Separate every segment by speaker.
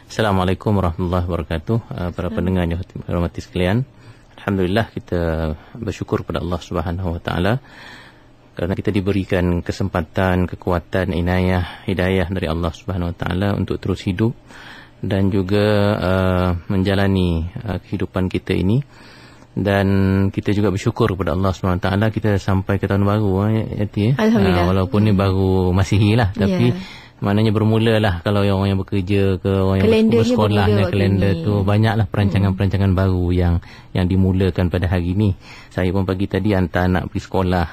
Speaker 1: Assalamualaikum warahmatullahi wabarakatuh. Para pendengar yang hormati sekalian, alhamdulillah kita bersyukur kepada Allah Subhanahu wa taala kerana kita diberikan kesempatan, kekuatan, inayah, hidayah dari Allah Subhanahu wa taala untuk terus hidup dan juga menjalani kehidupan kita ini. Dan kita juga bersyukur kepada Allah Subhanahu wa taala kita sampai ke tahun baru
Speaker 2: Alhamdulillah.
Speaker 1: walaupun ni baru Masihi lah, tapi maknanya bermula lah kalau orang yang bekerja ke orang yang bersekolah, kalender tu banyaklah perancangan-perancangan baru yang dimulakan pada hari ini. Saya pun pagi tadi hantar anak pergi sekolah,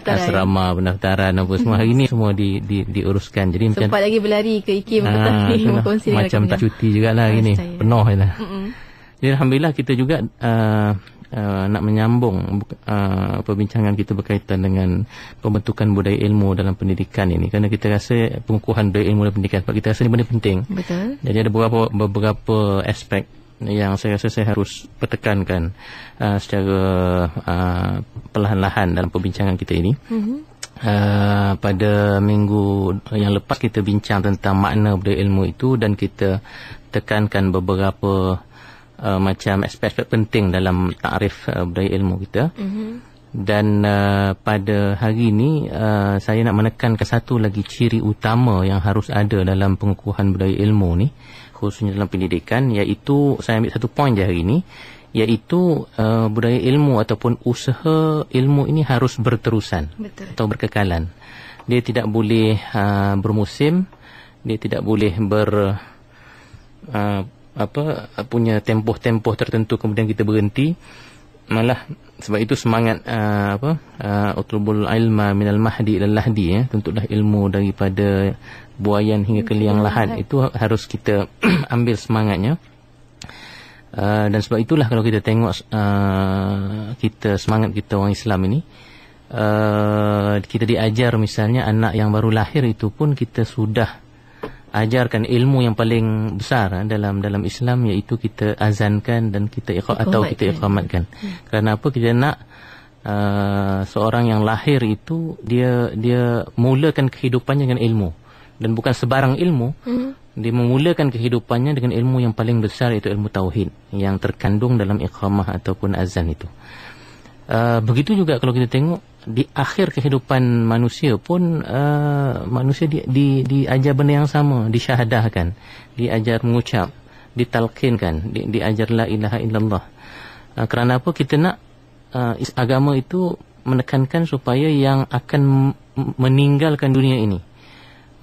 Speaker 1: asrama, pendaftaran apa semua hari ni semua diuruskan. Jadi
Speaker 2: sempat lagi berlari ke IKIM
Speaker 1: macam tak cuti jugalah hari ni, penuh je lah. Jadi alhamdulillah kita juga nak menyambung perbincangan kita berkaitan dengan pembentukan budaya ilmu dalam pendidikan ini, kerana kita rasa pengukuhan budaya ilmu dalam pendidikan, sebab kita rasa ini benda penting.
Speaker 2: Betul.
Speaker 1: Jadi ada beberapa aspek yang saya rasa saya harus pertekankan secara perlahan-lahan dalam perbincangan kita ini. Pada minggu yang lepas kita bincang tentang makna budaya ilmu itu dan kita tekankan beberapa macam aspek-aspek penting dalam takrif budaya ilmu kita. Dan pada hari ini saya nak menekankan satu lagi ciri utama yang harus ada dalam pengukuhan budaya ilmu ni, khususnya dalam pendidikan, iaitu saya ambil satu poin je hari ini, iaitu budaya ilmu ataupun usaha ilmu ini harus berterusan. Betul. Atau berkekalan. Dia tidak boleh bermusim, dia tidak boleh punya tempoh-tempoh tertentu kemudian kita berhenti. Malah sebab itu semangat utlubul ilma minal mahdi ilal lahdi, tuntutlah ilmu daripada buayan hingga ke liang lahat. Itu harus kita ambil semangatnya. Dan sebab itulah kalau kita tengok semangat kita orang Islam ini, kita diajar misalnya anak yang baru lahir itu pun kita sudah ajarkan ilmu yang paling besar dalam Islam, iaitu kita azankan dan kita iqamatkan. Kerana apa? Kita nak seorang yang lahir itu dia mulakan kehidupannya dengan ilmu, dan bukan sebarang ilmu. Dia memulakan kehidupannya dengan ilmu yang paling besar, iaitu ilmu tauhid yang terkandung dalam iqamah ataupun azan itu. Begitu juga kalau kita tengok di akhir kehidupan manusia pun manusia diajar benda yang sama, disyahadahkan, diajar mengucap, ditalqinkan, diajar la ilaha illallah. Kerana apa? Kita nak agama itu menekankan supaya yang akan meninggalkan dunia ini,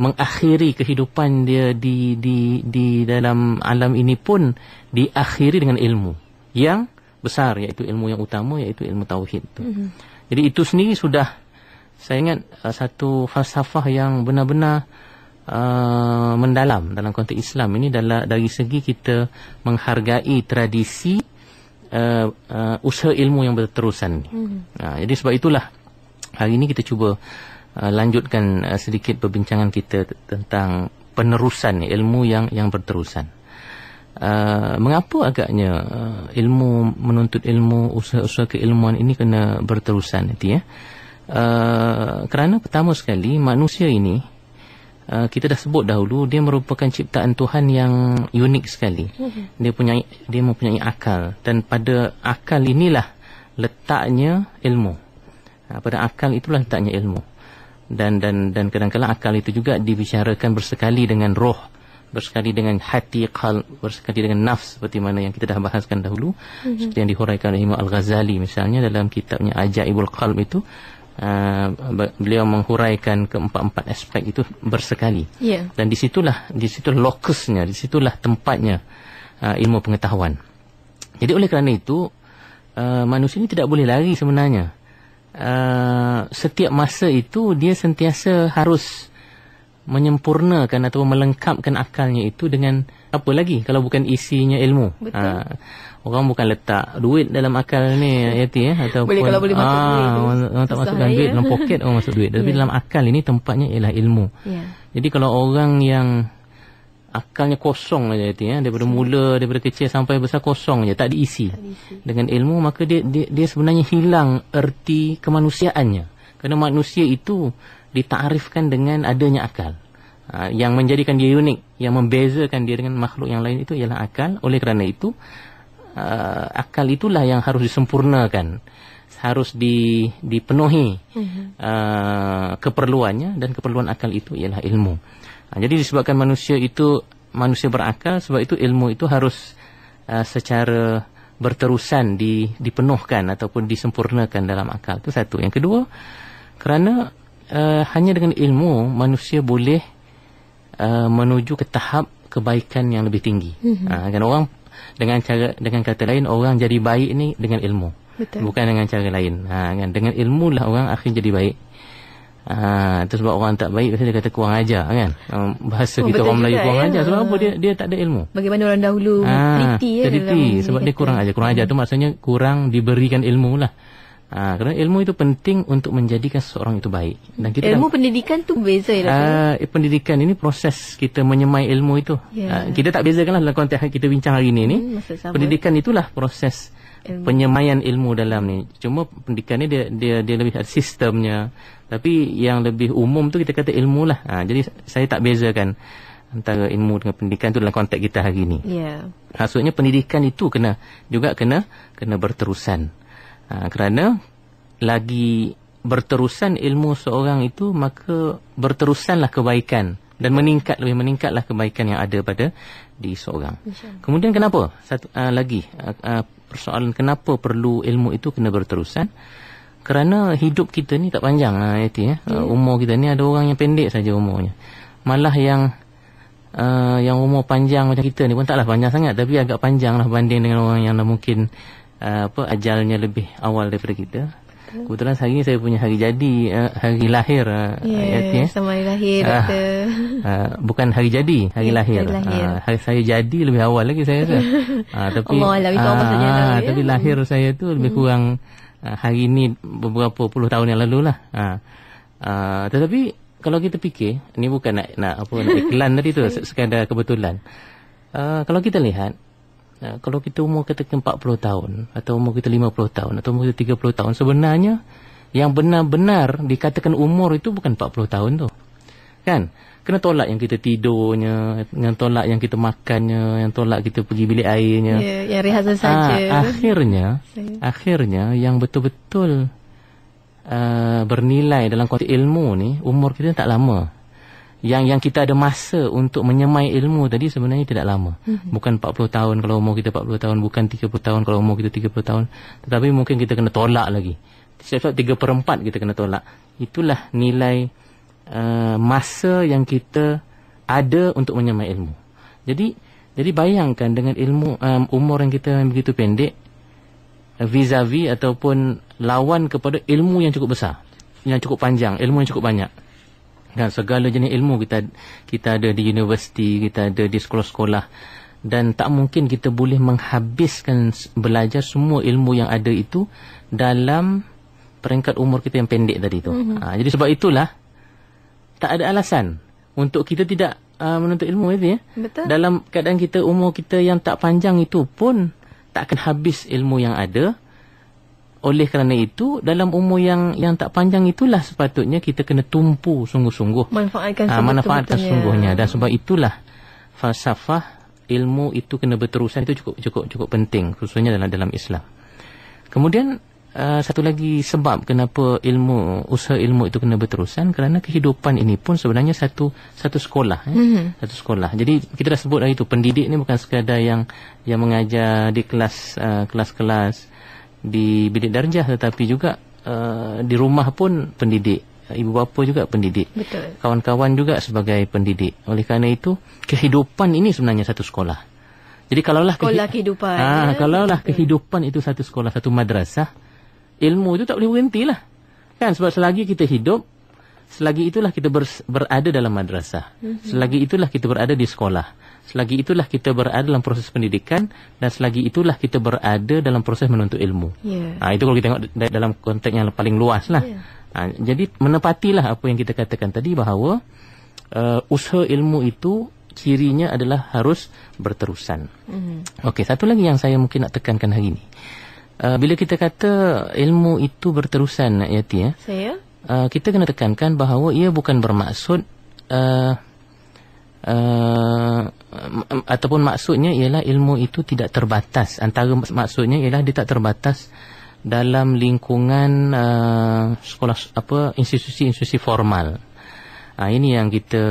Speaker 1: mengakhiri kehidupan dia di dalam alam ini pun diakhiri dengan ilmu yang besar, iaitu ilmu yang utama, iaitu ilmu tauhid itu. Jadi itu sendiri sudah, saya ingat, satu falsafah yang benar-benar mendalam dalam konteks Islam ini, dari segi kita menghargai tradisi usaha ilmu yang berterusan. Jadi sebab itulah hari ini kita cuba lanjutkan sedikit perbincangan kita tentang penerusan ilmu yang berterusan. Mengapa agaknya ilmu, menuntut ilmu, usaha-usaha keilmuan ini kena berterusan kerana pertama sekali manusia ini, kita dah sebut dahulu, dia merupakan ciptaan Tuhan yang unik sekali. Dia mempunyai akal, dan pada akal inilah letaknya ilmu. Pada akal itulah letaknya ilmu. Dan kadang-kadang akal itu juga dibicarakan bersekali dengan roh, bersekali dengan hati, qalb, bersekali dengan nafs, seperti mana yang kita dah bahaskan dahulu. Seperti yang dihuraikan oleh Imam Al-Ghazali misalnya dalam kitabnya Ajaibul Qalb itu, beliau menghuraikan keempat-empat aspek itu bersekali. Dan disitulah lokusnya, disitulah tempatnya ilmu pengetahuan. Jadi oleh kerana itu manusia ini tidak boleh lari sebenarnya. Setiap masa itu dia sentiasa harus menyempurnakan atau melengkapkan akalnya itu dengan apa lagi kalau bukan isinya ilmu. Orang bukan letak duit dalam akal ni, ataupun
Speaker 2: boleh, kalau boleh masuk duit,
Speaker 1: orang tak masukkan duit dalam poket, orang masuk duit. Tapi dalam akal ini tempatnya ialah ilmu. Jadi kalau orang yang akalnya kosong aja, daripada mula, daripada kecil sampai besar kosong aja, tak diisi dengan ilmu, maka dia sebenarnya hilang erti kemanusiaannya. Kerana manusia itu ditakrifkan dengan adanya akal. Yang menjadikan dia unik, yang membezakan dia dengan makhluk yang lain itu ialah akal. Oleh kerana itu akal itulah yang harus disempurnakan, harus dipenuhi keperluannya, dan keperluan akal itu ialah ilmu. Jadi disebabkan manusia berakal, sebab itu ilmu itu harus secara berterusan dipenuhkan ataupun disempurnakan dalam akal. Itu satu. Yang kedua, kerana hanya dengan ilmu manusia boleh menuju ke tahap kebaikan yang lebih tinggi. Kan orang dengan kata lain, orang jadi baik ni dengan ilmu. Betul. Bukan dengan cara lain. Kan dengan ilmu lah orang akhirnya jadi baik. Itu sebab orang tak baik biasanya dia kata kurang ajar kan. Bahasa kita orang Melayu kurang ajar sebab apa? Dia tak ada ilmu.
Speaker 2: Bagaimana orang dahulu teliti
Speaker 1: sebab dia kurang ajar. Kurang ajar tu maksudnya kurang diberikan ilmu lah. Kerana ilmu itu penting untuk menjadikan seseorang itu baik. Dan kita
Speaker 2: ilmu pendidikan tu beza ya.
Speaker 1: Pendidikan ini proses kita menyemai ilmu itu. Kita tak bezakanlah dalam konteks kita bincang hari ini. Pendidikan itulah proses penyemaian ilmu dalam ni. Cuma pendidikan ni dia lebih ada sistemnya. Tapi yang lebih umum tu kita kata ilmu lah. Jadi saya tak bezakan antara ilmu dengan pendidikan tu dalam konteks kita hari ini. Maksudnya pendidikan itu kena berterusan. Kerana lagi berterusan ilmu seorang itu, maka berterusanlah kebaikan dan lebih meningkatlah kebaikan yang ada pada diri seorang. Kemudian kenapa? Satu lagi persoalan kenapa perlu ilmu itu kena berterusan? Kerana hidup kita ni tak panjang umur kita ni ada orang yang pendek saja umurnya. Malah yang umur panjang macam kita ni pun taklah panjang sangat, tapi agak panjang lah banding dengan orang yang mungkin ajalnya lebih awal daripada kita. Kebetulan hari ni saya punya hari jadi, hari lahir.
Speaker 2: Sama hari lahir
Speaker 1: bukan hari jadi, hari lahir. Hari saya jadi lebih awal lagi saya rasa. Tapi lahir saya tu lebih kurang hari ni beberapa puluh tahun yang lalu lah. Tetapi kalau kita fikir, ni bukan nak iklan tadi tu, sekadar kebetulan. Kalau kita lihat, kalau kita umur katakan 40 tahun atau umur kita 50 tahun atau umur kita 30 tahun, sebenarnya yang benar-benar dikatakan umur itu bukan 40 tahun tu. Kan? Kena tolak yang kita tidurnya, yang tolak yang kita makannya, yang tolak kita pergi bilik airnya.
Speaker 2: Yang rehearsal saja.
Speaker 1: Akhirnya yang betul-betul bernilai dalam konteks ilmu ni, umur kita tak lama. Yang kita ada masa untuk menyemai ilmu tadi sebenarnya tidak lama. Bukan 40 tahun kalau umur kita 40 tahun, bukan 30 tahun kalau umur kita 30 tahun. Tetapi mungkin kita kena tolak lagi. Sebab 3/4 kita kena tolak. Itulah nilai masa yang kita ada untuk menyemai ilmu. Jadi bayangkan dengan ilmu umur yang kita begitu pendek vis-a-vis ataupun lawan kepada ilmu yang cukup besar, yang cukup panjang, ilmu yang cukup banyak. Dan segala jenis ilmu kita ada di universiti, kita ada di sekolah-sekolah, dan tak mungkin kita boleh menghabiskan belajar semua ilmu yang ada itu dalam peringkat umur kita yang pendek tadi tu. Jadi sebab itulah tak ada alasan untuk kita tidak menuntut ilmu itu
Speaker 2: Betul.
Speaker 1: Dalam keadaan kita umur kita yang tak panjang itu pun tak akan habis ilmu yang ada. Oleh kerana itu, dalam umur yang tak panjang itulah sepatutnya kita kena tumpu sungguh-sungguh. Manfaatkan sungguhnya. Dan sebab itulah falsafah ilmu itu kena berterusan itu cukup penting, khususnya dalam Islam. Kemudian satu lagi sebab kenapa usaha ilmu itu kena berterusan, kerana kehidupan ini pun sebenarnya satu sekolah. Satu sekolah. Jadi kita dah sebut hari itu, pendidik ni bukan sekadar yang mengajar di kelas-kelas di bilik darjah, tetapi juga di rumah pun pendidik, ibu bapa juga pendidik.
Speaker 2: Betul.
Speaker 1: Kawan-kawan juga sebagai pendidik. Oleh kerana itu kehidupan ini sebenarnya satu sekolah. Jadi kalaulah
Speaker 2: kehidupan
Speaker 1: kalaulah kehidupan itu satu sekolah, satu madrasah, ilmu itu tak boleh berhentilah. Kan, sebab selagi kita hidup, selagi itulah kita berada dalam madrasah. Selagi itulah kita berada di sekolah. Selagi itulah kita berada dalam proses pendidikan, dan selagi itulah kita berada dalam proses menuntut ilmu. Itu kalau kita tengok dalam konteks yang paling luas lah. Jadi menepatilah apa yang kita katakan tadi, bahawa usaha ilmu itu cirinya adalah harus berterusan. Okey, satu lagi yang saya mungkin nak tekankan hari ini. Bila kita kata ilmu itu berterusan, Yati,
Speaker 2: saya?
Speaker 1: Kita kena tekankan bahawa ia bukan bermaksud ataupun maksudnya ialah ilmu itu tidak terbatas. Antara maksudnya ialah dia tak terbatas dalam lingkungan sekolah institusi-institusi formal. Ini yang kita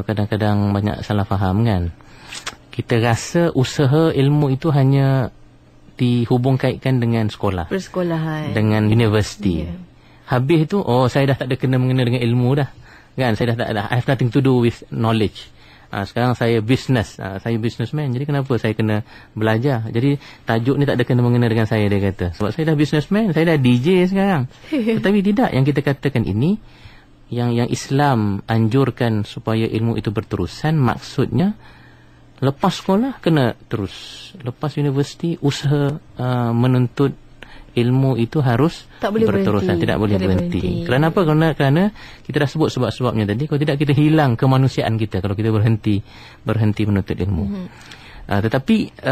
Speaker 1: kadang-kadang banyak salah faham kan. Kita rasa usaha ilmu itu hanya dihubung kaitkan dengan sekolah,
Speaker 2: persekolahan,
Speaker 1: dengan universiti. Habis itu saya dah tak ada kena-mengena dengan ilmu dah kan. Saya dah tak ada, I have nothing to do with knowledge. Sekarang saya business, saya businessman, jadi kenapa saya kena belajar? Jadi tajuk ni tak ada kena-mengena dengan saya, dia kata. Sebab saya dah businessman, saya dah DJ sekarang. Tetapi tidak, yang kita katakan ini, yang Islam anjurkan supaya ilmu itu berterusan, maksudnya lepas sekolah kena terus, lepas universiti usaha menuntut ilmu itu harus berterusan, tidak boleh berhenti. Kerana apa? Kerana kita dah sebut sebab-sebabnya tadi. Kalau tidak, kita hilang kemanusiaan kita kalau kita berhenti menuntut ilmu. Tetapi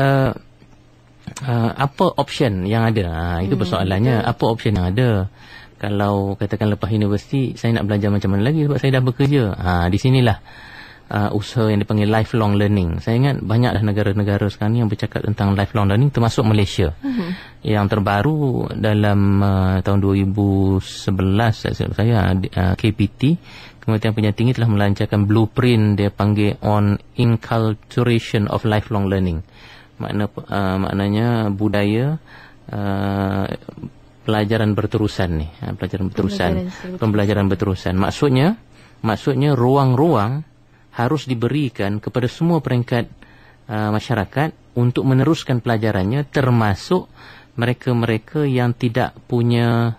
Speaker 1: apa option yang ada? Itu persoalannya. Apa option yang ada? Kalau katakan lepas universiti saya nak belajar macam mana lagi, sebab saya dah bekerja. Di sinilah usaha yang dipanggil lifelong learning. Saya ingat banyaklah negara-negara sekarang ni yang bercakap tentang lifelong learning, termasuk Malaysia. Yang terbaru dalam tahun 2011 saya KPT, Kementerian Pendidikan Tinggi, telah melancarkan blueprint dia panggil on inculturation of lifelong learning. Maknanya budaya pelajaran berterusan ni, pembelajaran berterusan. Maksudnya ruang-ruang harus diberikan kepada semua peringkat masyarakat untuk meneruskan pelajarannya, termasuk mereka-mereka yang tidak punya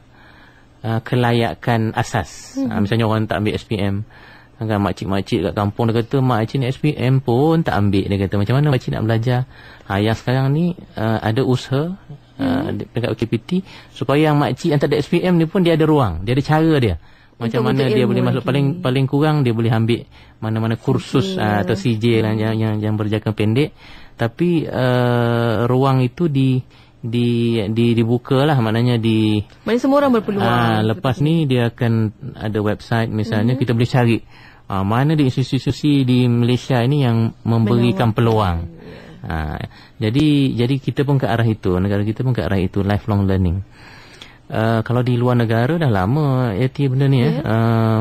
Speaker 1: kelayakan asas. Misalnya orang tak ambil SPM, kan makcik-makcik kat kampung dia kata, mak cik ni SPM pun tak ambil, dia kata macam mana makcik nak belajar. Yang sekarang ni ada usaha dekat KPT supaya yang makcik yang tak ada SPM ni pun dia ada ruang, dia ada cara dia macam mana dia boleh masuk. Paling kurang dia boleh ambil mana-mana kursus atau CJ yang berjangka pendek, tapi ruang itu dibuka lah, maknanya
Speaker 2: mana semua orang berpeluang.
Speaker 1: Lepas ni dia akan ada website misalnya, kita boleh cari mana di institusi di Malaysia ini yang memberikan peluang. Jadi kita pun ke arah itu, negara kita pun ke arah itu, lifelong learning. Kalau di luar negara dah lama benda ni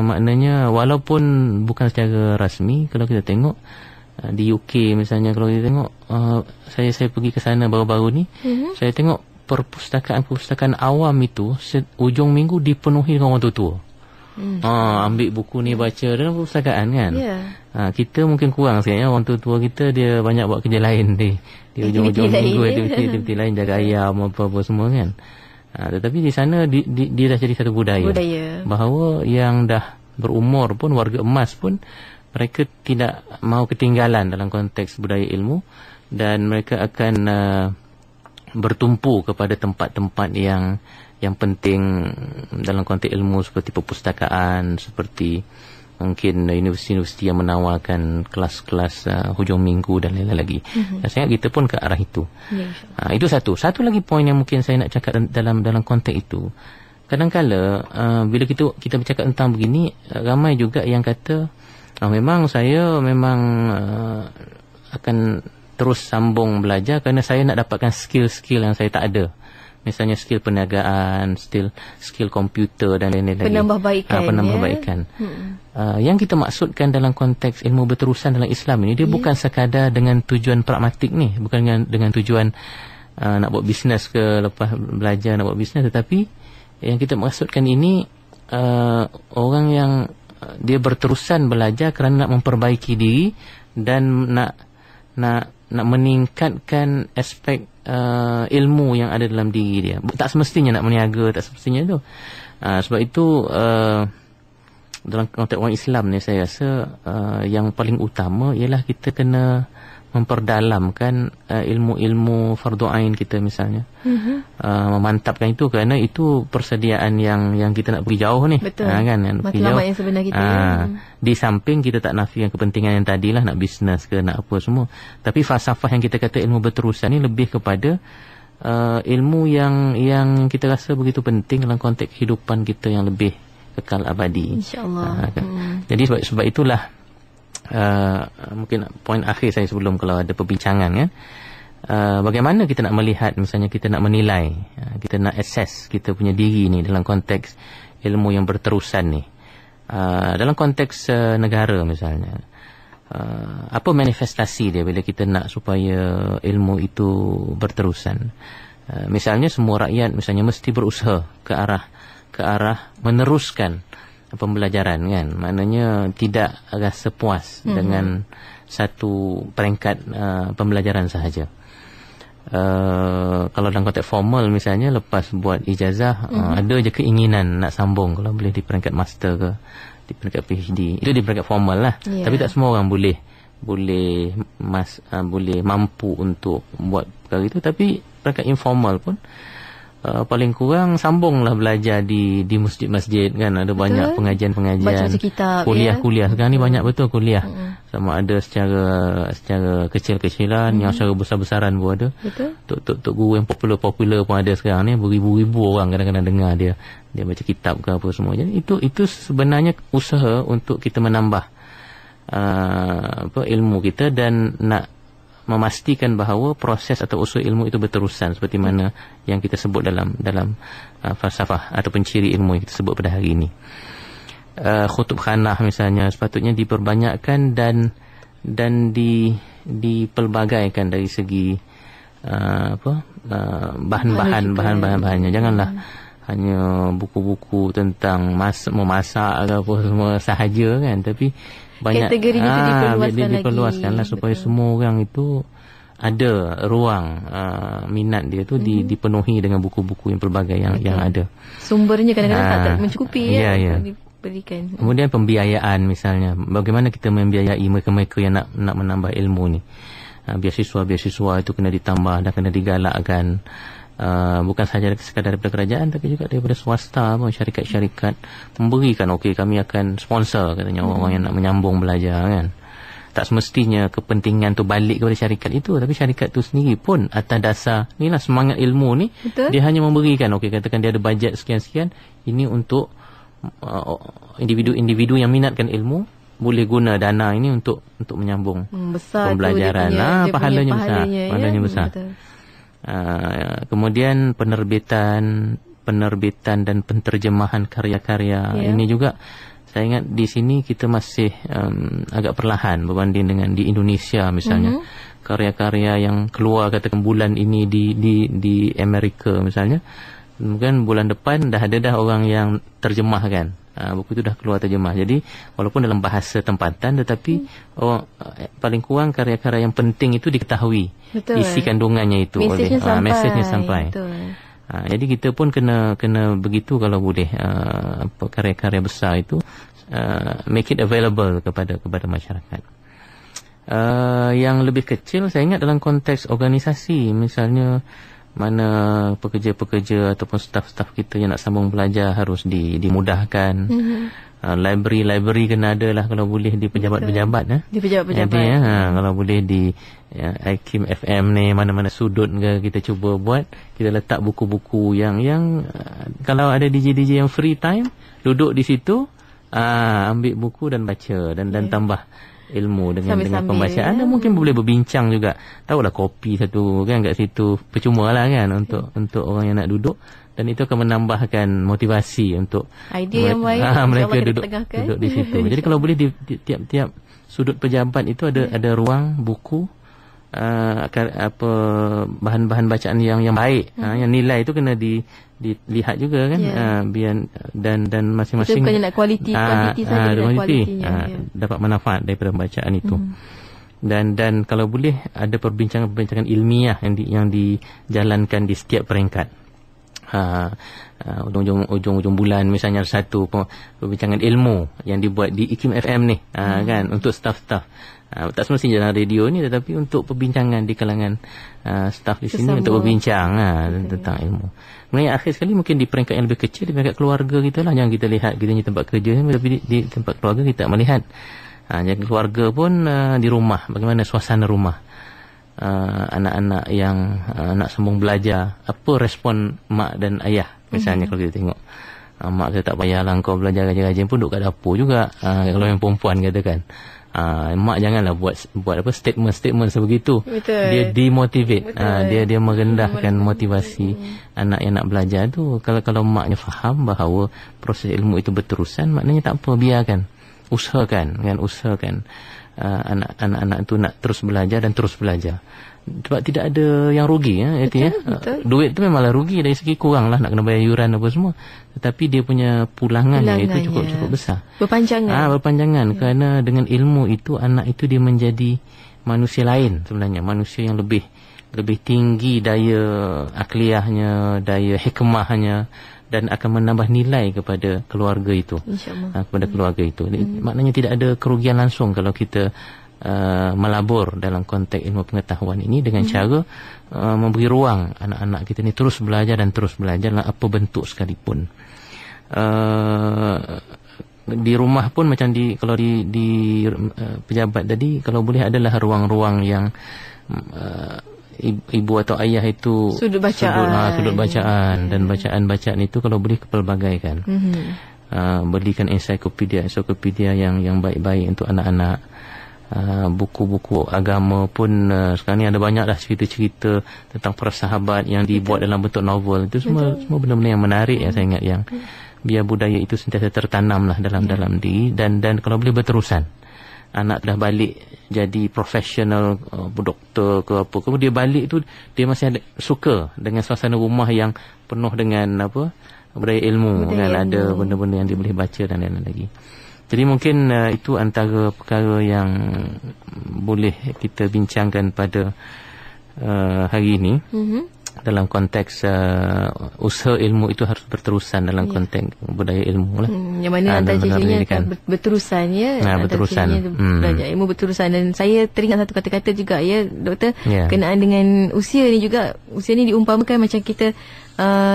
Speaker 1: maknanya walaupun bukan secara rasmi. Kalau kita tengok di UK misalnya, kalau kita tengok saya pergi ke sana baru-baru ni, saya tengok perpustakaan awam itu ujung minggu dipenuhi dengan orang tua-tua. Ambil buku ni baca dalam perpustakaan kan. Kita mungkin kurang sikit orang tua-tua kita dia banyak buat kerja lain di ujung-ujung minggu, aktiviti lain, jaga ayam apa-apa semua kan. Tetapi di sana dia dah jadi satu budaya bahawa yang dah berumur pun, warga emas pun, mereka tidak mau ketinggalan dalam konteks budaya ilmu, dan mereka akan bertumpu kepada tempat-tempat yang penting dalam konteks ilmu, seperti perpustakaan, seperti mungkin universiti-universiti yang menawarkan kelas-kelas hujung minggu dan lain-lain lagi. Dan saya ingat kita pun ke arah itu. Itu satu lagi poin yang mungkin saya nak cakap dalam konteks itu. Kadang-kala bila kita bercakap tentang begini, ramai juga yang kata memang saya akan terus sambung belajar kerana saya nak dapatkan skill-skill yang saya tak ada. Misalnya skill perniagaan, skill komputer dan lain-lain lagi. Penambahbaikan. Yang kita maksudkan dalam konteks ilmu berterusan dalam Islam ini, dia bukan sekadar dengan tujuan pragmatik ni, bukan dengan tujuan nak buat bisnes ke, lepas belajar nak buat bisnes, tetapi yang kita maksudkan ini orang yang dia berterusan belajar kerana nak memperbaiki diri dan nak meningkatkan aspek ilmu yang ada dalam diri dia. Tak semestinya nak meniaga, tak semestinya tu. Sebab itu dalam konteks orang Islam ni, saya rasa yang paling utama ialah kita kena memperdalamkan ilmu-ilmu fardu ain kita misalnya. Memantapkan itu, kerana itu persediaan yang kita nak pergi jauh ni.
Speaker 2: Betul.
Speaker 1: Kan,
Speaker 2: matlamat yang sebenar kita.
Speaker 1: Di samping kita tak nafikan kepentingan yang tadilah, nak bisnes ke, nak apa semua. Tapi falsafah yang kita kata ilmu berterusan ni lebih kepada ilmu yang kita rasa begitu penting dalam konteks kehidupan kita yang lebih kekal abadi.
Speaker 2: InsyaAllah.
Speaker 1: Jadi sebab itulah mungkin poin akhir saya sebelum kalau ada perbincangan kan, bagaimana kita nak melihat, misalnya kita nak menilai, kita nak assess kita punya diri ni dalam konteks ilmu yang berterusan ni, dalam konteks negara misalnya, apa manifestasi dia bila kita nak supaya ilmu itu berterusan. Misalnya semua rakyat misalnya mesti berusaha ke arah meneruskan pembelajaran kan, maknanya tidak rasa puas dengan satu peringkat pembelajaran sahaja. Kalau dalam konteks formal misalnya lepas buat ijazah, ada je keinginan nak sambung kalau boleh di peringkat master ke di peringkat PhD, itu di peringkat formal lah. Tapi tak semua orang boleh mampu untuk buat perkara itu. Tapi peringkat informal pun paling kurang sambunglah belajar di masjid-masjid kan, ada banyak pengajian-pengajian, kuliah-kuliah sekarang ni banyak betul kuliah, sama ada secara kecil-kecilan, yang secara besar-besaran pun ada. Tok guru yang popular pun ada sekarang ni, beribu-ribu orang kadang-kadang dengar dia baca kitab ke apa semua. Jadi itu sebenarnya usaha untuk kita menambah ilmu kita dan nak memastikan bahawa proses atau usul ilmu itu berterusan seperti mana yang kita sebut dalam falsafah atau penciri ilmu yang kita sebut pada hari ini. Khutub khanah misalnya sepatutnya diperbanyakkan dan dipelbagaikan dari segi bahan-bahannya. Janganlah hanya buku-buku tentang memasak atau apa semua sahaja kan, tapi banyak kategori itu diperluaskanlah supaya semua orang itu ada ruang minat dia tu dipenuhi dengan buku-buku yang pelbagai yang ada.
Speaker 2: Sumbernya kadang-kadang tak mencukupi diberikan.
Speaker 1: Kemudian pembiayaan misalnya, bagaimana kita membiayai mereka-mereka yang nak menambah ilmu ni. Biasiswa itu kena ditambah dan kena digalakkan. Bukan sahaja sekadar daripada kerajaan tapi juga daripada swasta pun, syarikat-syarikat memberikan, okey kami akan sponsor katanya orang-orang yang nak menyambung belajar kan. Tak semestinya kepentingan tu balik kepada syarikat itu, tapi syarikat tu sendiri pun atas dasar inilah semangat ilmu ni, dia hanya memberikan, okey katakan dia ada bajet sekian-sekian, ini untuk individu-individu yang minatkan ilmu boleh guna dana ini untuk menyambung besar pembelajaran. Pahalanya besar. Kemudian penerbitan dan penterjemahan karya-karya ini juga saya ingat di sini kita masih agak perlahan berbanding dengan di Indonesia misalnya. Karya-karya yang keluar katakan bulan ini di Amerika misalnya, mungkin bulan depan dah ada orang yang terjemahkan. Buku itu dah keluar terjemah. Jadi walaupun dalam bahasa tempatan, tetapi paling kurang karya-karya yang penting itu diketahui. Isi kandungannya itu, mesejnya sampai. Jadi kita pun kena begitu kalau boleh karya-karya besar itu make it available kepada masyarakat. Yang lebih kecil saya ingat dalam konteks organisasi misalnya, mana pekerja-pekerja ataupun staf-staf kita yang nak sambung belajar harus dimudahkan. Library kena ada lah kalau boleh di pejabat-pejabat.
Speaker 2: Di pejabat-pejabat.
Speaker 1: Jadi, kalau boleh di IKIM FM ni, mana-mana sudut ke kita cuba buat, kita letak buku-buku yang kalau ada DJ-DJ yang free time, duduk di situ, ambil buku dan baca dan tambah ilmu dengan pembacaan, dan mungkin boleh berbincang juga. Tahulah kopi satu kan kat situ percuma lah kan untuk orang yang nak duduk, dan itu akan menambahkan motivasi untuk
Speaker 2: idea yang baik
Speaker 1: mereka duduk di situ. Jadi kalau boleh di tiap-tiap sudut pejabat itu ada ruang buku, bahan-bahan bacaan yang baik, yang nilai itu kena dilihat juga kan, biar dan masing-masing
Speaker 2: bukan nak kualiti saja, kualitinya
Speaker 1: dapat manfaat daripada bacaan itu. Dan kalau boleh ada perbincangan ilmiah yang dijalankan di setiap peringkat. Ujung bulan misalnya satu perbincangan ilmu yang dibuat di IKIM FM ni, kan, untuk staf-staf. Tak semestinya dalam radio ni, tetapi untuk perbincangan di kalangan staf di sini untuk berbincang tentang ilmu. Kemudian akhir sekali mungkin di peringkat yang lebih kecil, di peringkat keluarga kita lah, yang kita lihat kita ni tempat kerja, tapi di tempat keluarga kita tak melihat. Jadi keluarga pun di rumah, bagaimana suasana rumah, anak-anak yang nak sambung belajar, apa respon mak dan ayah misalnya. Kalau kita tengok mak kata tak payahlah kau belajar rajin-rajin pun duduk kat dapur juga, kalau yang perempuan katakan Mak janganlah buat apa statement sebegitu.
Speaker 2: Betul.
Speaker 1: Dia demotivate. Dia merendahkan motivasi anak yang nak belajar tu. Kalau maknya faham bahawa proses ilmu itu berterusan, maknanya tak apa, biarkan. Usahakan anak-anak tu nak terus belajar dan terus belajar. Sebab tidak ada yang rugi,
Speaker 2: betul.
Speaker 1: Duit tu memanglah rugi dari segi kurang lah, nak kena bayar yuran apa semua. Tetapi dia punya pulangannya itu cukup besar. Berpanjangan. Kerana dengan ilmu itu, anak itu dia menjadi manusia lain sebenarnya, manusia yang lebih tinggi daya akliyahnya, daya hikmahnya, dan akan menambah nilai kepada keluarga itu. Kepada keluarga itu. Maknanya tidak ada kerugian langsung kalau kita melabur dalam konteks ilmu pengetahuan ini dengan cara memberi ruang anak-anak kita ni terus belajar dalam apa bentuk sekalipun. Di rumah pun macam kalau di pejabat tadi, kalau boleh adalah ruang-ruang yang ibu atau ayah itu sudut bacaan dan bacaan itu kalau boleh kepelbagaikan. Berikan ensiklopedia yang baik-baik untuk anak-anak. Buku-buku agama pun sekarang ni ada banyak dah cerita-cerita tentang para sahabat yang dibuat dalam bentuk novel. Itu semua benda-benda yang menarik, saya ingat, yang biar budaya itu sentiasa tertanamlah dalam diri, dan kalau boleh berterusan. Anak dah balik jadi profesional, doktor ke apa ke, dia balik tu dia masih ada suka dengan suasana rumah yang penuh dengan budaya ilmu, ada benda-benda yang dia boleh baca dan lain-lain lagi. Jadi mungkin itu antara perkara yang boleh kita bincangkan pada hari ini. Dalam konteks usaha ilmu itu harus berterusan dalam konteks budaya ilmu lah.
Speaker 2: Yang mana antara cirinya akan berterusan, berterusan. Belajar ilmu berterusan. Dan saya teringat satu kata-kata juga, doktor, kenaan dengan usia ni juga. Usia ni diumpamakan macam kita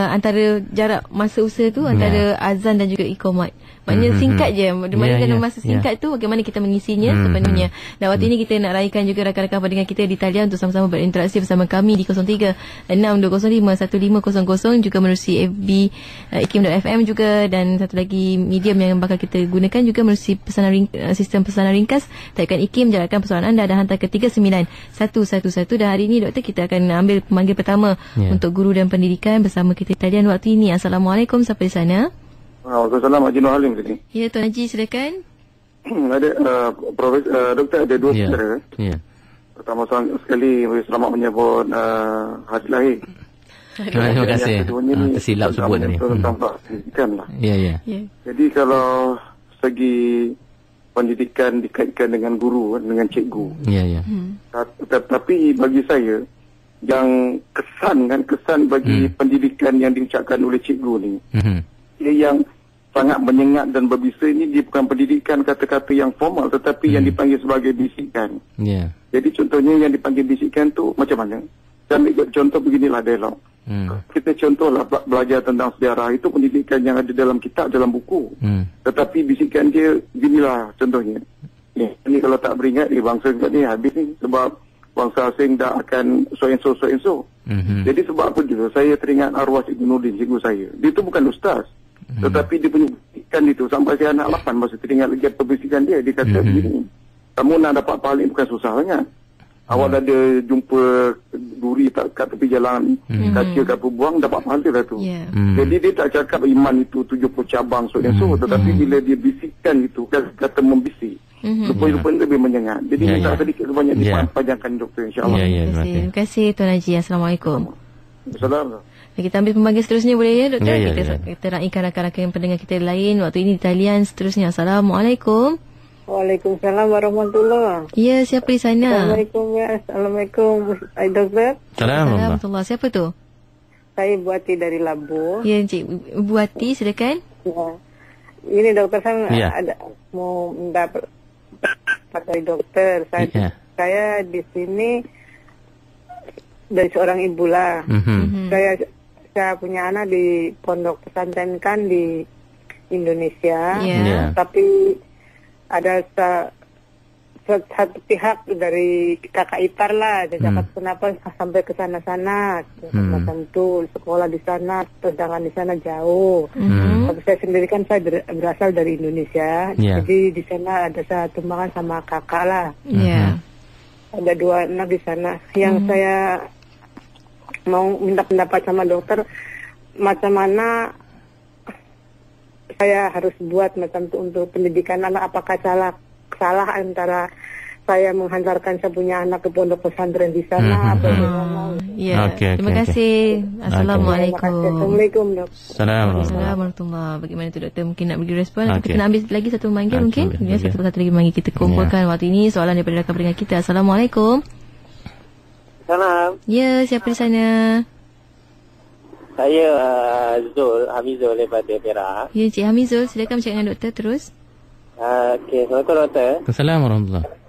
Speaker 2: antara jarak masa usaha tu antara azan dan juga iqamat. Maknanya singkat je. Dalam masa singkat tu bagaimana kita mengisinya sepenuhnya. Dan waktu ini kita nak raikan juga rakan-rakan pendengar kita di talian untuk sama-sama berinteraksi bersama kami di 03-6205-1500, juga menerusi FB ikim.fm juga, dan satu lagi medium yang bakal kita gunakan juga menerusi sistem pesanan ringkas. Tekan ikim, jarakkan persoalan anda dan hantar ke 39111. Dan hari ini, doktor, kita akan ambil pemanggil pertama untuk guru dan pendidikan bersama kita di talian waktu ini. Assalamualaikum, sampai di sana.
Speaker 3: Waalaikumsalam, Haji Nur Halim sini.
Speaker 2: Ya, Tuan Haji, silakan.
Speaker 3: Ada doktor, ada dua saudara. Pertama sekali selamat menyebut hari lahir.
Speaker 1: Terima kasih. Tersilap sebut tadi.
Speaker 3: Tentang pendidikan lah.
Speaker 1: Jadi
Speaker 3: kalau segi pendidikan dikaitkan dengan guru, dengan cikgu. Tapi bagi saya, yang kesan bagi pendidikan yang diucapkan oleh cikgu ni, dia yang sangat menyengat dan berbisa ini, dia bukan pendidikan kata-kata yang formal, tetapi yang dipanggil sebagai bisikan. Jadi contohnya yang dipanggil bisikan tu macam mana? Saya ambil contoh beginilah dialog. Kita contohlah belajar tentang sejarah, itu pendidikan yang ada dalam kitab, dalam buku. Tetapi bisikan dia beginilah contohnya. Ini kalau tak beringat, bangsa kita ni habis ni, sebab bangsa asing dah akan so-and-so. Jadi sebab apa juga, saya teringat arwah Cikgu Nurdin, cikgu saya. Dia tu bukan ustaz. Tetapi dia punya bisikan itu, sampai saya anak 8 masih teringat lagi apa bisikan dia. Dia kata begini, kamu nak dapat pahala bukan susah sangat. Awak ada jumpa duri kat tepi jalan, kaca kat buang, dapat pahala dah tu. Jadi dia tak cakap iman itu 70 cabang tetapi bila dia bisikkan itu, kata membisik, rupa-rupa lebih menyengat. Jadi minta sedikit sebanyak dipanjangkan, doktor, insyaAllah.
Speaker 2: Terima kasih Tuan Haji. Assalamualaikum.
Speaker 3: Assalamualaikum.
Speaker 2: Kita ambil pembagian seterusnya, boleh ya, doktor? Kita raikan rakan-rakan pendengar kita lain waktu ini di talian seterusnya. Assalamualaikum.
Speaker 4: Waalaikumsalam warahmatullahi.
Speaker 2: Ya, siapa di sana?
Speaker 4: Assalamualaikum, doktor.
Speaker 2: Assalamualaikum. Siapa tu?
Speaker 4: Saya Buati dari Labu.
Speaker 2: Ya, Cik Buati, silakan.
Speaker 4: Ini dokter, saya ada mau mendapat dari dokter. Saya di sini dari seorang ibu lah. Saya punya anak di pondok pesantren kan di Indonesia. Tapi ada satu pihak dari kakak ipar lah, dia cakap kenapa sampai ke sana-sana, macam tu sekolah di sana, sedangkan di sana jauh. Tapi saya sendiri kan saya berasal dari Indonesia, jadi di sana ada saya tumbangan sama kakak lah. Ada 2 anak di sana. Yang saya mau minta pendapat sama dokter, macam mana saya harus buat macam tu untuk pendidikan anak, apakah salah antara saya menghantarkan saya punya anak ke pondok pesantren di sana atau bagaimana?
Speaker 2: Terima kasih. Assalamualaikum.
Speaker 4: Assalamualaikum, Dok.
Speaker 2: Assalamualaikum. Bagaimana tu doktor? Mungkin nak beri respon. Kita nak ambil lagi satu manggil mungkin. Satu lagi manggil kita kumpulkan waktu ini. Soalan daripada rakan pendengar kita. Assalamualaikum.
Speaker 5: Salam.
Speaker 2: Ya, siapa di sana?
Speaker 5: Saya Hamizul daripada Perak.
Speaker 2: Ya, Cik Hamizul, silakan bercakap dengan doktor terus.
Speaker 5: Okey, Assalamualaikum doktor.
Speaker 1: Assalamualaikum warahmatullahi.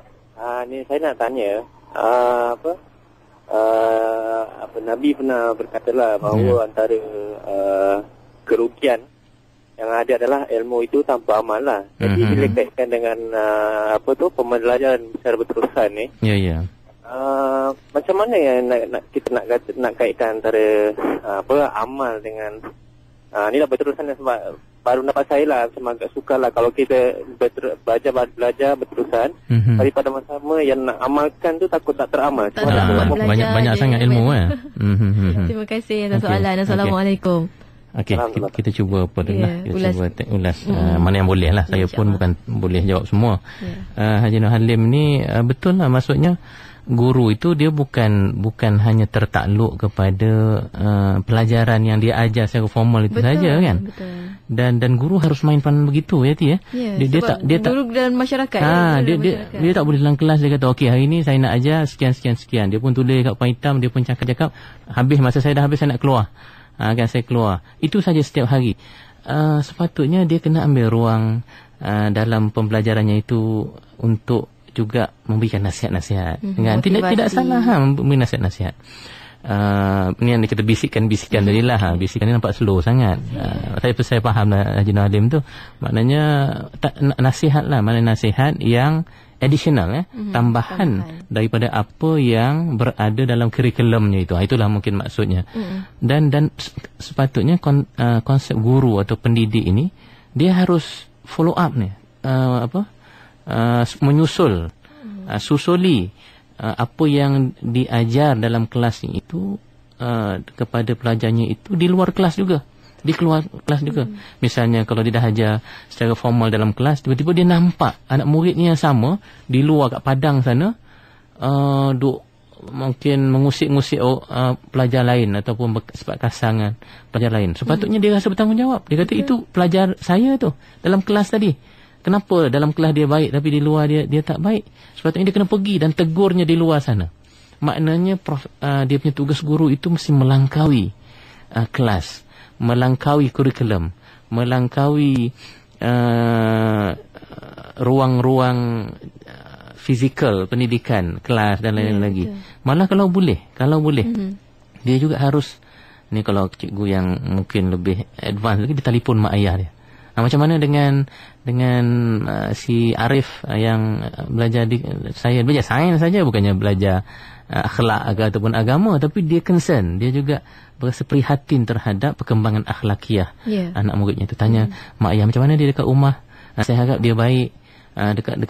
Speaker 5: Ni saya nak tanya, Nabi pernah berkatalah bahawa antara kerugian yang ada adalah ilmu itu tanpa amal lah. Jadi bila kaitkan dengan pembelajaran secara berterusan ni. Macam mana yang kita nak kaitkan antara amal dengan ni lah berterusan, sebab baru dapat saya lah, macam agak sukar lah kalau kita belajar berterusan daripada masa-masa yang nak amalkan tu takut tak teramal.
Speaker 1: Banyak sangat ilmu
Speaker 2: Terima kasih atas soalan. Assalamualaikum.
Speaker 1: Okey, kita cuba cuba ulas mana yang boleh lah. Saya pun bukan boleh jawab semua. Haji Nur Halim ni betul lah, maksudnya guru itu dia bukan hanya tertakluk kepada pelajaran yang dia ajar secara formal itu saja kan. Dan guru harus main peranan begitu dia dia tak guru
Speaker 2: dalam masyarakat.
Speaker 1: Dia tak boleh dalam kelas dia kata okey hari ni saya nak ajar sekian. Dia pun tulis kat papan hitam, dia pun cakap habis masa saya dah habis, saya nak keluar. Kan saya keluar. Itu saja setiap hari. Sepatutnya dia kena ambil ruang dalam pembelajarannya itu untuk juga memberikan nasihat-nasihat. Tidak salah memberi nasihat-nasihat. Ni yang kita bisikan tadi lah. Bisikan ni nampak slow sangat. Saya faham lah Haji Nur Halim tu. Maknanya nasihat lah. Maknanya nasihat yang additional tambahan daripada apa yang berada dalam kurikulumnya itu. Itulah mungkin maksudnya. Dan sepatutnya konsep guru atau pendidik ini dia harus follow up ni. Menyusul susuli apa yang diajar dalam kelas itu kepada pelajarnya itu di luar kelas juga, di keluar kelas juga. Misalnya kalau dia dah ajar secara formal dalam kelas, tiba-tiba dia nampak anak muridnya yang sama di luar kat padang sana mungkin mengusik-ngusik pelajar lain ataupun sepat kasangan pelajar lain. Sepatutnya dia rasa bertanggungjawab. Dia kata itu pelajar saya tu dalam kelas tadi. Kenapa dalam kelas dia baik tapi di luar dia tak baik? Sepatutnya dia kena pergi dan tegurnya di luar sana. Maknanya dia punya tugas guru itu mesti melangkaui kelas, melangkaui kurikulum, melangkaui ruang-ruang fizikal pendidikan, kelas dan lain-lain lagi. Malah kalau boleh dia juga harus ni, kalau cikgu yang mungkin lebih advance lagi, dia telefon mak ayah dia. Macam mana dengan si Arif yang belajar saya belajar sains saja, bukannya belajar akhlak ataupun agama, tapi dia concern, dia juga berasa prihatin terhadap perkembangan akhlakiah anak muridnya tu. Tanya mak ayah macam mana dia dekat rumah, saya harap dia baik, dekat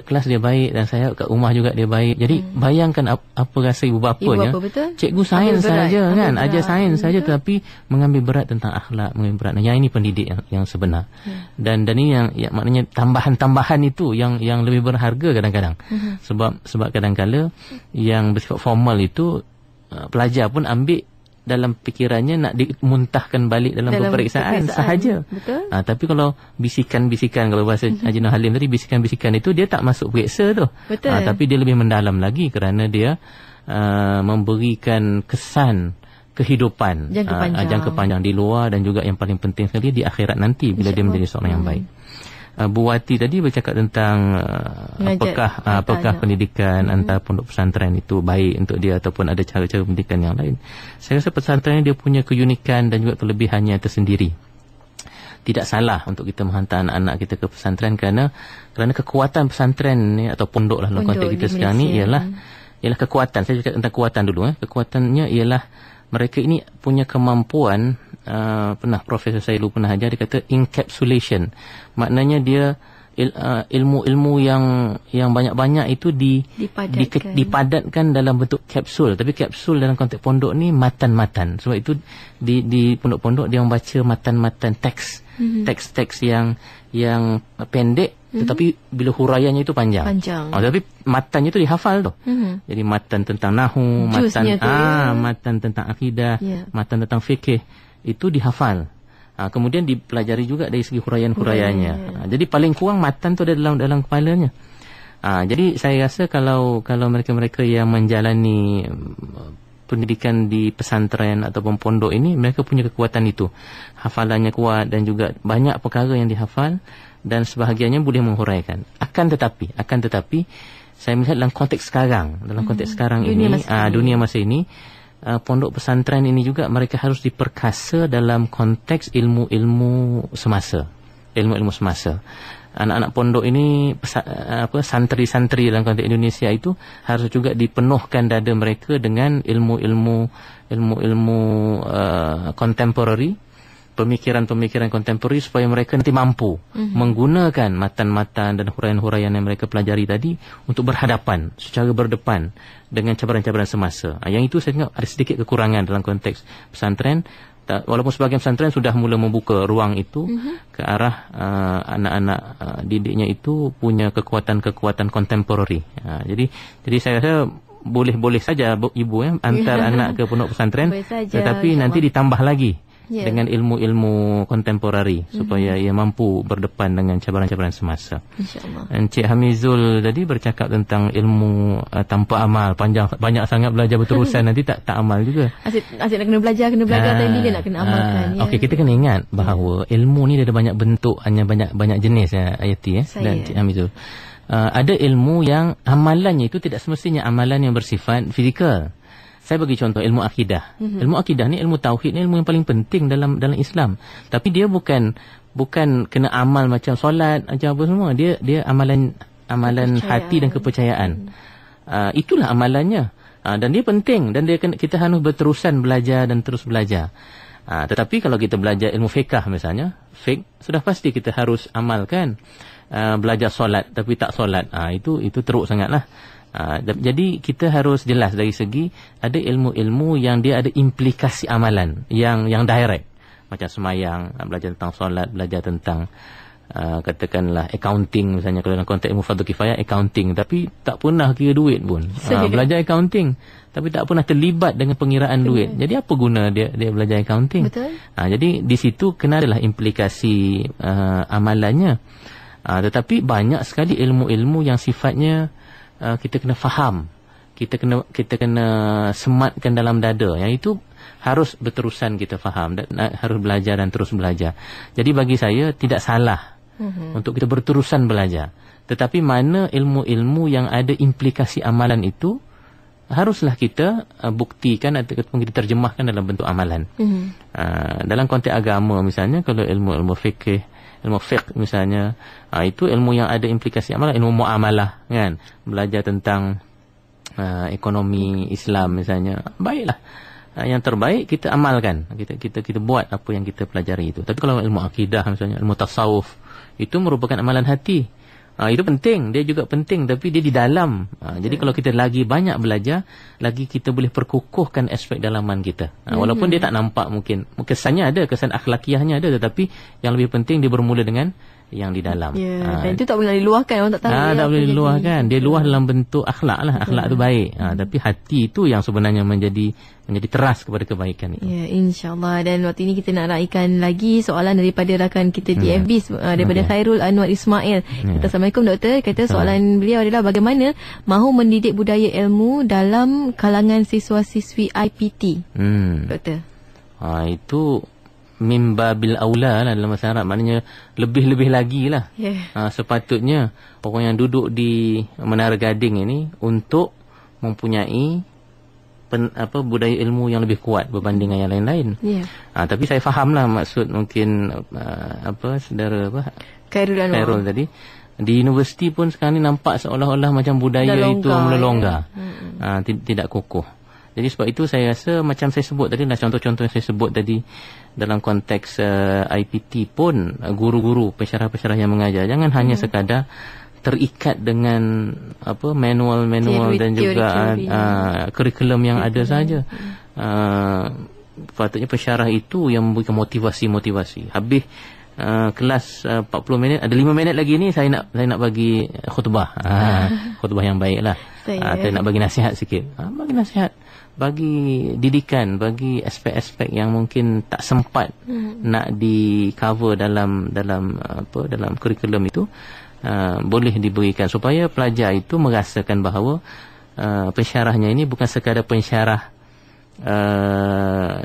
Speaker 1: kelas dia baik, dan saya harap kat rumah juga dia baik. Jadi bayangkan apa rasa ibu bapanya. Cikgu sains saja kan, ajar sains saja, tapi mengambil berat tentang akhlak, mengambil berat. Yang ini pendidik yang sebenar. Dan ini yang maknanya tambahan-tambahan itu yang lebih berharga kadang-kadang. Sebab kadang-kala yang bersifat formal itu pelajar pun ambil dalam fikirannya nak dimuntahkan balik dalam peperiksaan sahaja. Tapi kalau bisikan-bisikan, kalau bahasa Haji Nur Halim tadi, bisikan-bisikan itu dia tak masuk periksa tu. Tapi dia lebih mendalam lagi kerana dia memberikan kesan kehidupan jangka panjang di luar, dan juga yang paling penting sekali di akhirat nanti bila dia menjadi seorang yang baik. Bu Wati tadi bercakap tentang apakah pendidikan antara pondok pesantren itu baik untuk dia ataupun ada cara-cara pendidikan yang lain. Saya rasa pesantren dia punya keunikan dan juga kelebihannya tersendiri. tidak salah untuk kita menghantar anak-anak kita ke pesantren kerana kekuatan pesantren ni atau pondok lah dalam konteks kita sekarang ni ialah kekuatan. Saya cakap tentang kekuatan dulu. Kekuatannya ialah mereka ini punya kemampuan, Profesor saya dulu pernah ajar, dia kata encapsulation. Maknanya dia ilmu-ilmu yang banyak-banyak itu dipadatkan dalam bentuk kapsul. Tapi kapsul dalam konteks pondok ni matan-matan. Sebab itu di pondok-pondok dia membaca matan-matan teks yang pendek, tetapi bila huraiannya itu panjang. Tapi matannya itu dihafal tu. Jadi matan tentang nahu, matan tentang akidah, matan tentang fikih itu dihafal. Kemudian dipelajari juga dari segi huraian-huraiannya. Jadi paling kurang matan tu ada dalam kepalanya. Jadi saya rasa kalau mereka-mereka yang menjalani pendidikan di pesantren ataupun pondok ini, mereka punya kekuatan itu. Hafalannya kuat dan juga banyak perkara yang dihafal dan sebahagiannya boleh menghuraikan. Akan tetapi saya melihat dalam konteks sekarang, dunia masa ini, pondok pesantren ini juga mereka harus diperkasa dalam konteks ilmu-ilmu semasa. Anak-anak pondok ini, santri-santri dalam konteks Indonesia itu harus juga dipenuhkan dada mereka dengan ilmu-ilmu contemporary, pemikiran-pemikiran kontemporari, supaya mereka nanti mampu menggunakan matan-matan dan huraian-huraian yang mereka pelajari tadi untuk berhadapan secara berdepan dengan cabaran-cabaran semasa. Yang itu saya tengok ada sedikit kekurangan dalam konteks pesantren. Walaupun sebahagian pesantren sudah mula membuka ruang itu ke arah anak-anak didiknya itu punya kekuatan-kekuatan kontemporari. Jadi saya rasa boleh saja ibu hantar anak ke pondok pesantren, tetapi nanti ditambah lagi dengan ilmu-ilmu kontemporari supaya ia mampu berdepan dengan cabaran-cabaran semasa. InsyaAllah. Encik Hamizul tadi bercakap tentang ilmu tanpa amal, banyak sangat belajar berterusan nanti tak amal juga.
Speaker 2: Asyik nak kena belajar tapi bila nak kena amalkan.
Speaker 1: Okey, kita kena ingat bahawa ilmu ni ada banyak bentuk, hanya banyak jenis Ayati dan Encik Hamizul. Ada ilmu yang amalannya itu tidak semestinya amalan yang bersifat fizikal. Saya bagi contoh ilmu akidah. Ilmu akidah ni, ilmu tauhid ni ilmu yang paling penting dalam Islam. Tapi dia bukan kena amal macam solat, macam apa semua. Dia amalan hati dan kepercayaan. Itulah amalannya. Dan dia penting, dan kita harus berterusan belajar dan terus belajar. Tetapi kalau kita belajar ilmu fiqh misalnya, fiqh sudah pasti kita harus amalkan. Belajar solat tapi tak solat, itu teruk sangatlah. Jadi kita harus jelas dari segi ada ilmu-ilmu yang dia ada implikasi amalan yang direct, macam semayang, belajar tentang solat, belajar tentang katakanlah accounting misalnya, kalau dalam konteks ilmu fardu kifayah accounting, tapi tak pernah kira duit pun. Belajar accounting tapi tak pernah terlibat dengan pengiraan duit. Jadi apa guna dia belajar accounting? Betul. Jadi di situ kena adalah implikasi amalannya. Tetapi banyak sekali ilmu-ilmu yang sifatnya kita kena faham, kita kena sematkan dalam dada. Yang itu harus berterusan kita faham dan harus belajar dan terus belajar. Jadi bagi saya tidak salah untuk kita berterusan belajar. Tetapi mana ilmu-ilmu yang ada implikasi amalan itu haruslah kita buktikan ataupun kita terjemahkan dalam bentuk amalan. Dalam konteks agama misalnya, kalau ilmu fikih, ilmu fiqh misalnya, itu ilmu yang ada implikasi amalan. Ilmu muamalah kan, belajar tentang ekonomi Islam misalnya, baiklah. Yang terbaik kita amalkan, kita buat apa yang kita pelajari itu. Tapi kalau ilmu akidah misalnya, ilmu tasawuf, itu merupakan amalan hati. Itu penting, dia juga penting, tapi dia di dalam. Jadi kalau kita lagi banyak belajar, lagi kita boleh perkukuhkan aspek dalaman kita. Walaupun dia tak nampak, mungkin kesannya ada, kesan akhlakiahnya ada, tetapi yang lebih penting dia bermula dengan yang di dalam.
Speaker 2: Dan itu tak boleh diluahkan, orang tak tahu.
Speaker 1: Tak boleh diluahkan. Dia luah dalam bentuk akhlak lah. Akhlak tu baik. Tapi hati itu yang sebenarnya menjadi teras kepada kebaikan itu.
Speaker 2: Ya, insya-Allah. Dan waktu ini kita nak raikan lagi soalan daripada rakan kita di FB, daripada Khairul Anwar Ismail. Kita, Assalamualaikum doktor. Kata soalan beliau adalah bagaimana mahu mendidik budaya ilmu dalam kalangan siswa-siswi IPT. Doktor.
Speaker 1: Itu mimbabil aula lah dalam bahasa Arab, maknanya lebih-lebih lagi lah. Sepatutnya orang yang duduk di Menara Gading ini untuk mempunyai budaya ilmu yang lebih kuat berbanding yang lain-lain. Tapi saya fahamlah maksud mungkin saudara Khairul tadi. Di universiti pun sekarang ni nampak seolah-olah macam budaya itu melonggar. Tidak kokoh. Jadi sebab itu saya rasa macam saya sebut tadi lah, contoh-contoh yang saya sebut tadi dalam konteks IPT pun, guru-guru, pensyarah-pensyarah yang mengajar jangan hanya sekadar terikat dengan manual dan juga kurikulum yang ada saja. Patutnya pensyarah itu yang memberikan motivasi. Habis kelas 40 minit, ada 5 minit lagi ni saya nak bagi khutbah. Khutbah yang baiklah. Saya nak bagi nasihat sikit. Bagi nasihat, bagi didikan, bagi aspek-aspek yang mungkin tak sempat nak di cover dalam kurikulum itu, boleh diberikan supaya pelajar itu merasakan bahawa pensyarahnya ini bukan sekadar pensyarah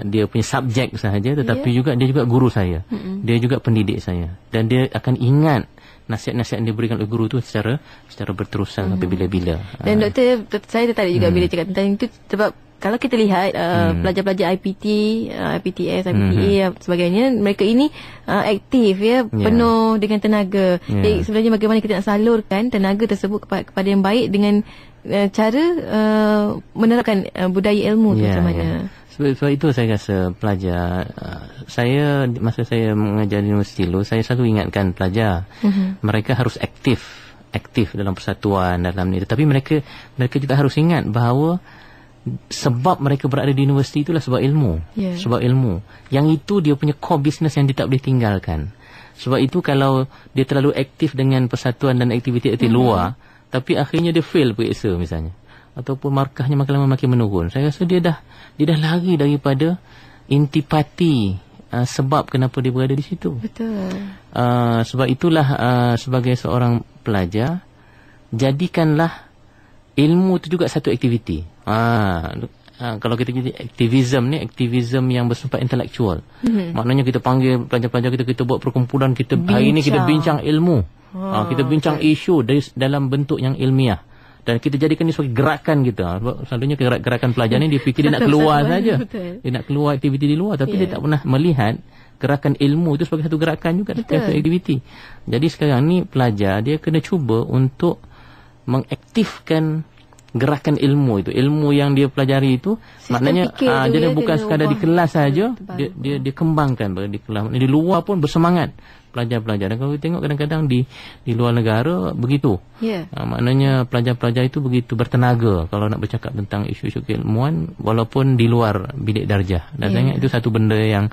Speaker 1: dia punya subjek sahaja, tetapi juga dia juga guru saya, dia juga pendidik saya, dan dia akan ingat nasihat-nasihat yang diberikan oleh guru itu secara berterusan sampai bila-bila. Dan
Speaker 2: doktor, saya tertarik juga bila cakap tentang itu, sebab kalau kita lihat pelajar-pelajar IPT, IPTS, IPTA sebagainya, mereka ini aktif penuh dengan tenaga. Jadi sebenarnya bagaimana kita nak salurkan tenaga tersebut kepada yang baik dengan cara menerapkan budaya ilmu tu macam mana.
Speaker 1: Sebab itu saya rasa pelajar, masa saya mengajar di universiti dulu, saya selalu ingatkan pelajar, mereka harus aktif dalam persatuan dalam ni. Tetapi mereka juga harus ingat bahawa sebab mereka berada di universiti itulah sebab ilmu. Sebab ilmu. Yang itu dia punya core business yang dia tak boleh tinggalkan. Sebab itu kalau dia terlalu aktif dengan persatuan dan aktiviti luar, tapi akhirnya dia fail periksa misalnya, ataupun markahnya makin lama makin menurun, saya rasa dia dah lari daripada intipati sebab kenapa dia berada di situ. Betul. Sebab itulah sebagai seorang pelajar, jadikanlah ilmu itu juga satu aktiviti. Kalau kita jadi aktivism yang bersifat intelektual. Maknanya kita panggil pelajar-pelajar kita buat perkumpulan, hari ini kita bincang ilmu. Kita bincang isu dalam bentuk yang ilmiah. Dan kita jadikan ini sebagai gerakan kita. Selalunya gerakan pelajar ni dia fikir dia nak keluar saja. Dia nak keluar aktiviti di luar, tapi dia tak pernah melihat gerakan ilmu itu sebagai satu gerakan juga, satu aktiviti. Jadi sekarang ni pelajar dia kena cuba untuk mengaktifkan gerakan ilmu itu, ilmu yang dia pelajari itu. Maknanya dia bukan sekadar di kelas saja, dia kembangkan di kelas, di luar pun bersemangat pelajar-pelajar. Dan kalau kita tengok kadang-kadang di luar negara begitu. Maknanya pelajar-pelajar itu begitu bertenaga kalau nak bercakap tentang isu-isu keilmuan walaupun di luar bilik darjah. Dan saya ingat itu satu benda yang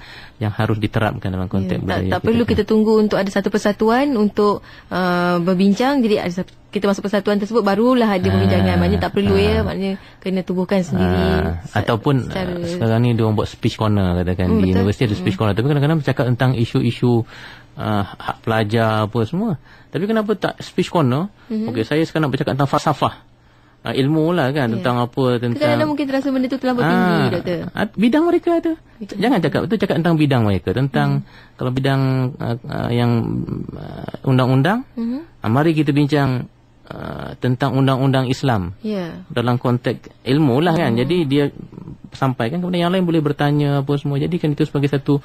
Speaker 1: harus diterapkan dalam konteks budaya.
Speaker 2: Tak perlu kita tunggu untuk ada satu persatuan untuk berbincang. Jadi kita masuk persatuan tersebut barulah ada perbincangan. Maknanya tak perlu maknanya kena tubuhkan sendiri.
Speaker 1: Ataupun sekarang ni dia orang buat speech corner katakan di universiti ada speech corner, tapi kadang-kadang bercakap tentang isu-isu hak pelajar apa semua. Tapi kenapa tak speech corner? Okey, saya sekarang nak bercakap tentang falsafah. Ilmu lah kan, tentang apa, tentang
Speaker 2: kadang-kadang mungkin terasa benda tu terlampau tinggi, doktor.
Speaker 1: Bidang mereka ada. Jangan cakap tentang bidang mereka, tentang kalau bidang yang undang-undang, mari kita bincang tentang undang-undang Islam dalam konteks ilmu lah kan. Jadi dia sampaikan, kemudian yang lain boleh bertanya apa semua. Jadi kan itu sebagai satu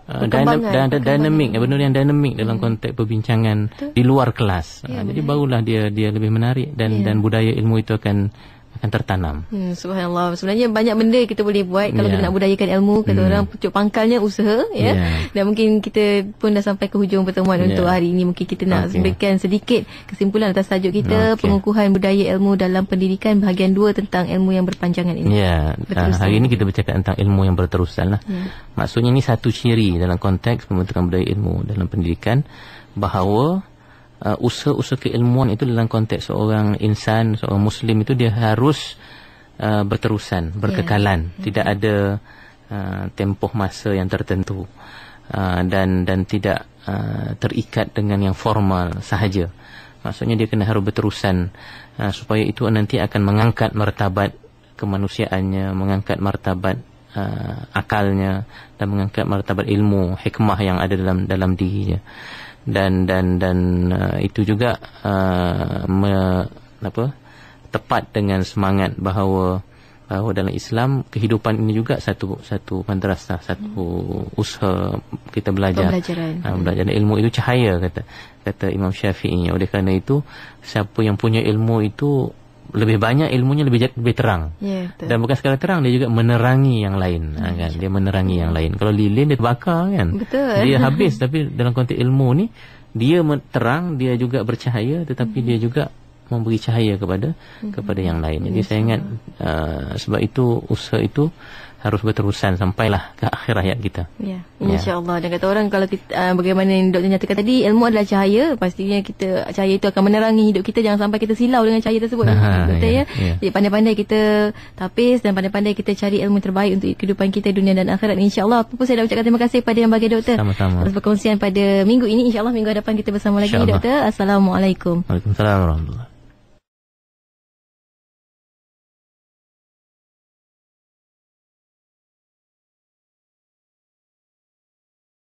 Speaker 1: dynamic, benda yang dynamic dalam konteks perbincangan di luar kelas. Jadi barulah dia lebih menarik dan budaya ilmu itu akan tertanam.
Speaker 2: Subhanallah. Sebenarnya banyak benda kita boleh buat kalau kita nak budayakan ilmu. Kata orang pucuk pangkalnya usaha Dan mungkin kita pun dah sampai ke hujung pertemuan untuk hari ini. Mungkin kita nak berikan sedikit kesimpulan atas tajuk kita, pengukuhan budaya ilmu dalam pendidikan bahagian 2 tentang ilmu yang berpanjangan ini.
Speaker 1: Hari ini kita bercakap tentang ilmu yang berterusan lah. Maksudnya ini satu ciri dalam konteks pembentukan budaya ilmu dalam pendidikan, bahawa usaha-usaha keilmuan itu dalam konteks seorang insan, seorang Muslim itu dia harus berterusan, berkekalan. Tidak ada tempoh masa yang tertentu dan tidak terikat dengan yang formal sahaja. Maksudnya dia kena harus berterusan supaya itu nanti akan mengangkat martabat kemanusiaannya, mengangkat martabat akalnya, dan mengangkat martabat ilmu, hikmah yang ada dalam dirinya. Dan itu juga tepat dengan semangat bahawa bahawa dalam Islam kehidupan ini juga satu madrasah, satu usaha kita belajar. Belajar ilmu itu cahaya, kata Imam Syafi'i. Oleh kerana itu siapa yang punya ilmu itu lebih banyak ilmunya, lebih terang. Dan bukan sekadar terang, dia juga menerangi yang lain. Kan? Dia menerangi yang lain. Kalau lilin dia terbakar kan. Betul. Dia habis. Tapi dalam konteks ilmu ni, dia terang, dia juga bercahaya, tetapi dia juga memberi cahaya kepada yang lain. Jadi saya ingat sebab itu usaha itu harus berterusan sampailah ke akhir hayat kita.
Speaker 2: InsyaAllah. Dan kata orang, kalau kita, bagaimana yang doktor nyatakan tadi, ilmu adalah cahaya. Pastinya cahaya itu akan menerangi hidup kita. Jangan sampai kita silau dengan cahaya tersebut. Betul ya. Jadi pandai-pandai kita tapis dan pandai-pandai kita cari ilmu terbaik untuk kehidupan kita dunia dan akhirat. InsyaAllah. Apa pun saya dah ucapkan terima kasih kepada yang bagi doktor.
Speaker 1: Sama-sama.
Speaker 2: Atas perkongsian pada minggu ini. InsyaAllah minggu hadapan kita bersama lagi doktor. Assalamualaikum.
Speaker 1: Waalaikumsalam warahmatullahi.